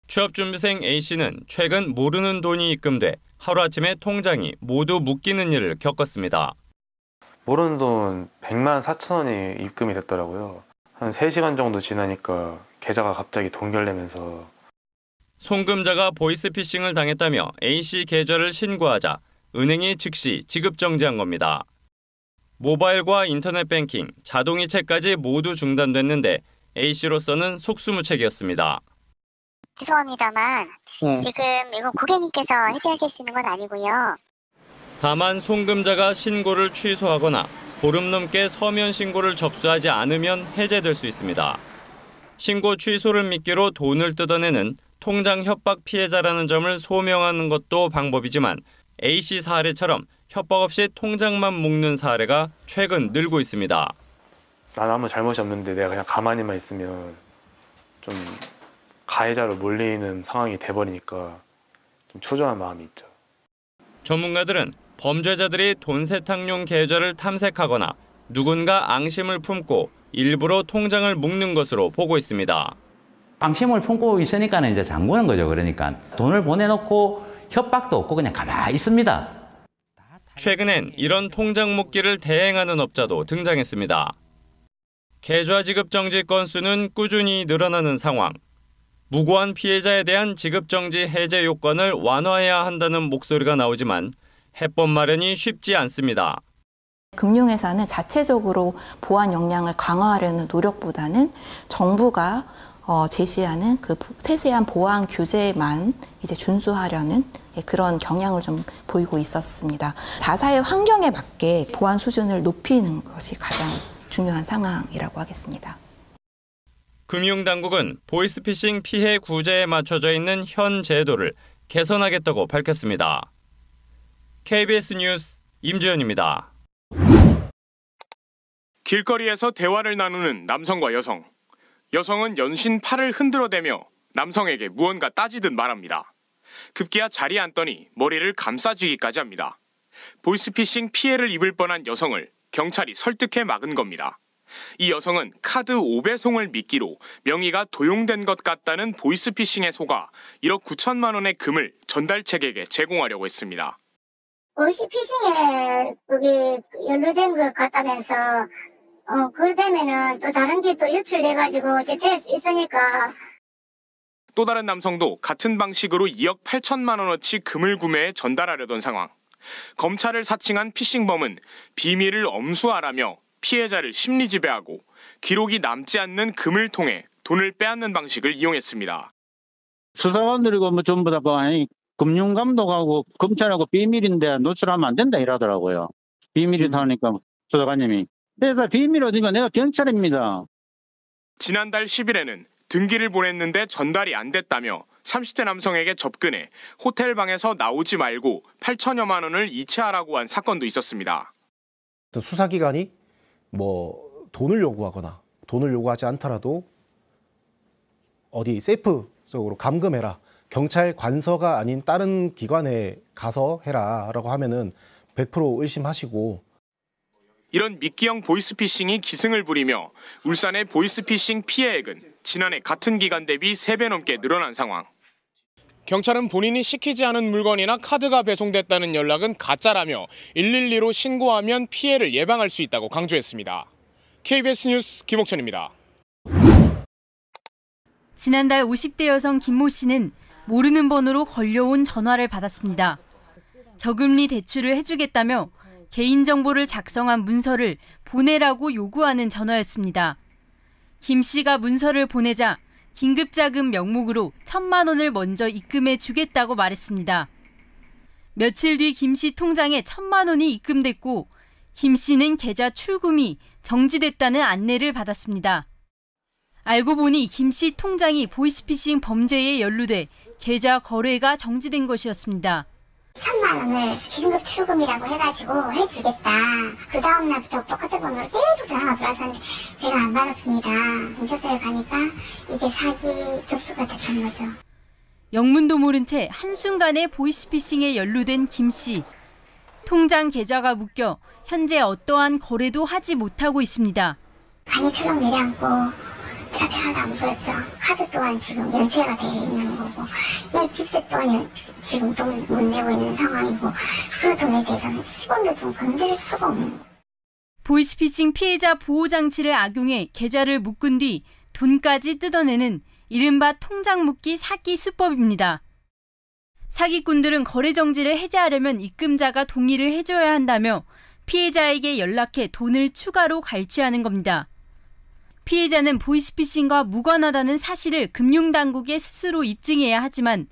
취업준비생 A씨는 최근 모르는 돈이 입금돼 하루아침에 통장이 모두 묶이는 일을 겪었습니다. 모르는 돈 100만 4천 원이 입금이 됐더라고요. 한 3시간 정도 지나니까 계좌가 갑자기 동결되면서. 송금자가 보이스피싱을 당했다며 A씨 계좌를 신고하자 은행이 즉시 지급 정지한 겁니다. 모바일과 인터넷 뱅킹, 자동이체까지 모두 중단됐는데 A씨로서는 속수무책이었습니다. 죄송합니다만 지금 이거 고객님께서 해지하실 수 있는 건 아니고요. 다만 송금자가 신고를 취소하거나 보름 넘게 서면 신고를 접수하지 않으면 해제될 수 있습니다. 신고 취소를 미끼로 돈을 뜯어내는 통장 협박 피해자라는 점을 소명하는 것도 방법이지만 A씨 사례처럼 협박 없이 통장만 묶는 사례가 최근 늘고 있습니다. 난 아무 잘못이 없는데 내가 그냥 가만히만 있으면 좀 가해자로 몰리는 상황이 돼버리니까 좀 초조한 마음이 있죠. 전문가들은 범죄자들이 돈 세탁용 계좌를 탐색하거나 누군가 앙심을 품고 일부러 통장을 묶는 것으로 보고 있습니다. 앙심을 품고 있으니까 이제 잠그는 거죠. 그러니까 돈을 보내놓고 협박도 없고 그냥 가만히 있습니다. 최근엔 이런 통장 묶기를 대행하는 업자도 등장했습니다. 계좌 지급 정지 건수는 꾸준히 늘어나는 상황. 무고한 피해자에 대한 지급 정지 해제 요건을 완화해야 한다는 목소리가 나오지만 해법 마련이 쉽지 않습니다. 금융회사는 자체적으로 보안 역량을 강화하려는 노력보다는 정부가 제시하는 그 세세한 보안 규제만 이제 준수하려는 그런 경향을 좀 보이고 있었습니다. 자사의 환경에 맞게 보안 수준을 높이는 것이 가장 중요한 상황이라고 하겠습니다. 금융당국은 보이스피싱 피해 구제에 맞춰져 있는 현 제도를 개선하겠다고 밝혔습니다. KBS 뉴스 임주현입니다. 길거리에서 대화를 나누는 남성과 여성. 여성은 연신 팔을 흔들어대며 남성에게 무언가 따지듯 말합니다. 급기야 자리에 앉더니 머리를 감싸쥐기까지 합니다. 보이스피싱 피해를 입을 뻔한 여성을 경찰이 설득해 막은 겁니다. 이 여성은 카드 5배송을 미끼로 명의가 도용된 것 같다는 보이스피싱에 속아 1억 9천만 원의 금을 전달책에게 제공하려고 했습니다. 보이스피싱에 연루된 것 같다면서 그걸 되면은 또 다른 게 또 유출돼가지고 제태할 수 있으니까. 또 다른 남성도 같은 방식으로 2억 8천만 원어치 금을 구매해 전달하려던 상황. 검찰을 사칭한 피싱범은 비밀을 엄수하라며 피해자를 심리지배하고 기록이 남지 않는 금을 통해 돈을 빼앗는 방식을 이용했습니다. 수사관들이고 전부 다 금융감독하고 검찰하고 비밀인데 노출하면 안 된다 이러더라고요. 비밀이다 하니까 수사관님이. 그래서 비밀 어디가 내가 경찰입니다. 지난달 10일에는 등기를 보냈는데 전달이 안 됐다며 30대 남성에게 접근해 호텔 방에서 나오지 말고 8천여만 원을 이체하라고 한 사건도 있었습니다. 수사기관이 돈을 요구하거나 돈을 요구하지 않더라도 어디 세이프 속으로 감금해라. 경찰 관서가 아닌 다른 기관에 가서 해라라고 하면은 100% 의심하시고. 이런 미끼형 보이스피싱이 기승을 부리며 울산의 보이스피싱 피해액은 지난해 같은 기간 대비 3배 넘게 늘어난 상황. 경찰은 본인이 시키지 않은 물건이나 카드가 배송됐다는 연락은 가짜라며 112로 신고하면 피해를 예방할 수 있다고 강조했습니다. KBS 뉴스 김옥천입니다. 지난달 50대 여성 김모 씨는 모르는 번호로 걸려온 전화를 받았습니다. 저금리 대출을 해주겠다며 개인정보를 작성한 문서를 보내라고 요구하는 전화였습니다. 김 씨가 문서를 보내자 긴급자금 명목으로 1,000만 원을 먼저 입금해 주겠다고 말했습니다. 며칠 뒤 김 씨 통장에 1,000만 원이 입금됐고 김 씨는 계좌 출금이 정지됐다는 안내를 받았습니다. 알고 보니 김 씨 통장이 보이스피싱 범죄에 연루돼 계좌 거래가 정지된 것이었습니다. 1,000만 원을 긴급 출금이라고 해가지고 해주겠다. 그 다음 날부터 똑같은 번호로 계속 전화가 들어왔었는데 제가 안 받았습니다. 경찰서에 가니까 이게 사기 접수가 됐던 거죠. 영문도 모른 채 한순간에 보이스피싱에 연루된 김 씨. 통장 계좌가 묶여 현재 어떠한 거래도 하지 못하고 있습니다. 간이 철렁 내려앉고 답이 하나도 안 보였죠. 카드 또한 지금 연체가 되어 있는 거고, 이 집세 또한 지금 돈 못 내고 있는 상황이고, 그 돈에 대해서는 10원도 좀 건드릴 수가 없는 거예요. 보이스피싱 피해자 보호장치를 악용해 계좌를 묶은 뒤 돈까지 뜯어내는 이른바 통장 묶기 사기 수법입니다. 사기꾼들은 거래 정지를 해제하려면 입금자가 동의를 해줘야 한다며 피해자에게 연락해 돈을 추가로 갈취하는 겁니다. 피해자는 보이스피싱과 무관하다는 사실을 금융당국에 스스로 입증해야 하지만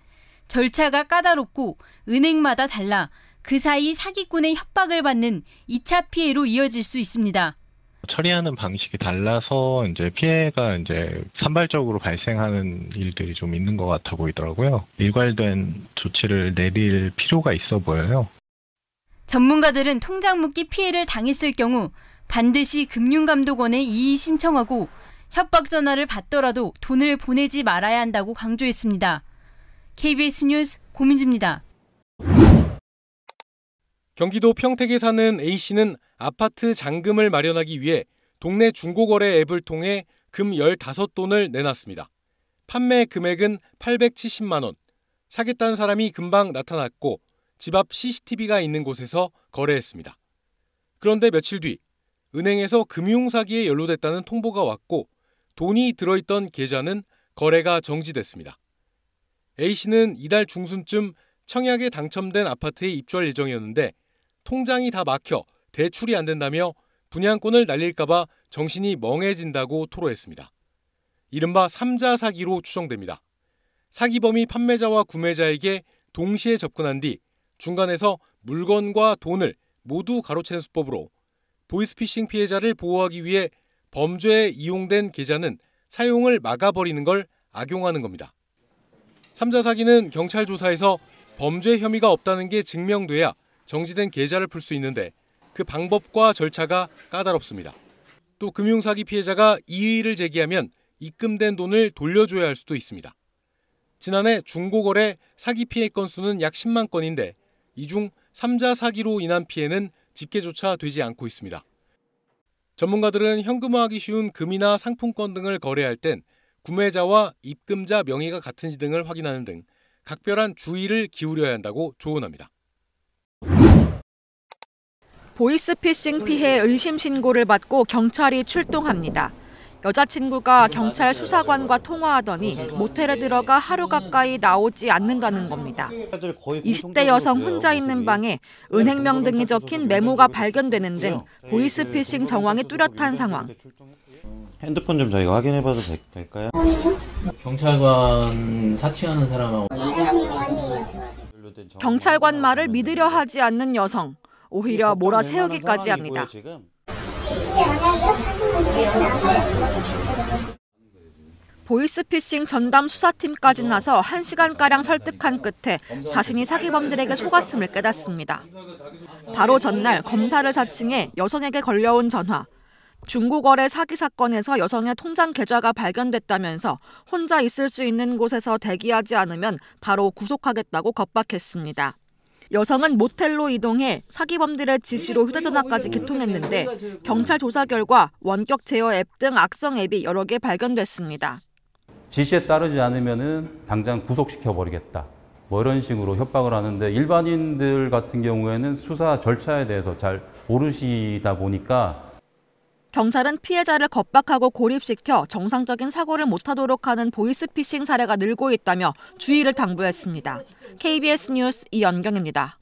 절차가 까다롭고 은행마다 달라 그 사이 사기꾼의 협박을 받는 2차 피해로 이어질 수 있습니다. 처리하는 방식이 달라서 이제 피해가 이제 산발적으로 발생하는 일들이 좀 있는 것 같아 보이더라고요. 일괄된 조치를 내릴 필요가 있어 보여요. 전문가들은 통장 묶기 피해를 당했을 경우 반드시 금융감독원에 이의 신청하고 협박 전화를 받더라도 돈을 보내지 말아야 한다고 강조했습니다. KBS 뉴스 고민주입니다. 경기도 평택에 사는 A씨는 아파트 잔금을 마련하기 위해 동네 중고거래 앱을 통해 금 15돈을 내놨습니다. 판매 금액은 870만 원. 사겠다는 사람이 금방 나타났고 집 앞 CCTV가 있는 곳에서 거래했습니다. 그런데 며칠 뒤 은행에서 금융사기에 연루됐다는 통보가 왔고 돈이 들어있던 계좌는 거래가 정지됐습니다. A씨는 이달 중순쯤 청약에 당첨된 아파트에 입주할 예정이었는데 통장이 다 막혀 대출이 안 된다며 분양권을 날릴까봐 정신이 멍해진다고 토로했습니다. 이른바 3자 사기로 추정됩니다. 사기범이 판매자와 구매자에게 동시에 접근한 뒤 중간에서 물건과 돈을 모두 가로챈 수법으로 보이스피싱 피해자를 보호하기 위해 범죄에 이용된 계좌는 사용을 막아버리는 걸 악용하는 겁니다. 3자 사기는 경찰 조사에서 범죄 혐의가 없다는 게 증명돼야 정지된 계좌를 풀 수 있는데 그 방법과 절차가 까다롭습니다. 또 금융사기 피해자가 이의를 제기하면 입금된 돈을 돌려줘야 할 수도 있습니다. 지난해 중고거래 사기 피해 건수는 약 10만 건인데 이 중 3자 사기로 인한 피해는 집계조차 되지 않고 있습니다. 전문가들은 현금화하기 쉬운 금이나 상품권 등을 거래할 땐 구매자와 입금자 명의가 같은지 등을 확인하는 등 각별한 주의를 기울여야 한다고 조언합니다. 보이스피싱 피해 의심 신고를 받고 경찰이 출동합니다. 여자친구가 경찰 수사관과 통화하더니 모텔에 들어가 하루 가까이 나오지 않는다는 겁니다. 20대 여성 혼자 있는 방에 은행명 등이 적힌 메모가 발견되는 등 보이스피싱 정황이 뚜렷한 상황. 핸드폰 좀 저희가 확인해봐도 될까요? 경찰관 사칭하는 사람하고 경찰관 말을 믿으려 하지 않는 여성. 오히려 몰아세우기까지 합니다. 보이스피싱 전담 수사팀까지 나서 1시간가량 설득한 끝에 자신이 사기범들에게 속았음을 깨닫습니다. 바로 전날 검사를 사칭해 여성에게 걸려온 전화. 중고거래 사기 사건에서 여성의 통장 계좌가 발견됐다면서 혼자 있을 수 있는 곳에서 대기하지 않으면 바로 구속하겠다고 겁박했습니다. 여성은 모텔로 이동해 사기범들의 지시로 휴대전화까지 개통했는데 경찰 조사 결과 원격 제어 앱 등 악성 앱이 여러 개 발견됐습니다. 지시에 따르지 않으면은 당장 구속시켜버리겠다. 뭐 이런 식으로 협박을 하는데 일반인들 같은 경우에는 수사 절차에 대해서 잘 모르시다 보니까 경찰은 피해자를 겁박하고 고립시켜 정상적인 사고를 못하도록 하는 보이스피싱 사례가 늘고 있다며 주의를 당부했습니다. KBS 뉴스 이연경입니다.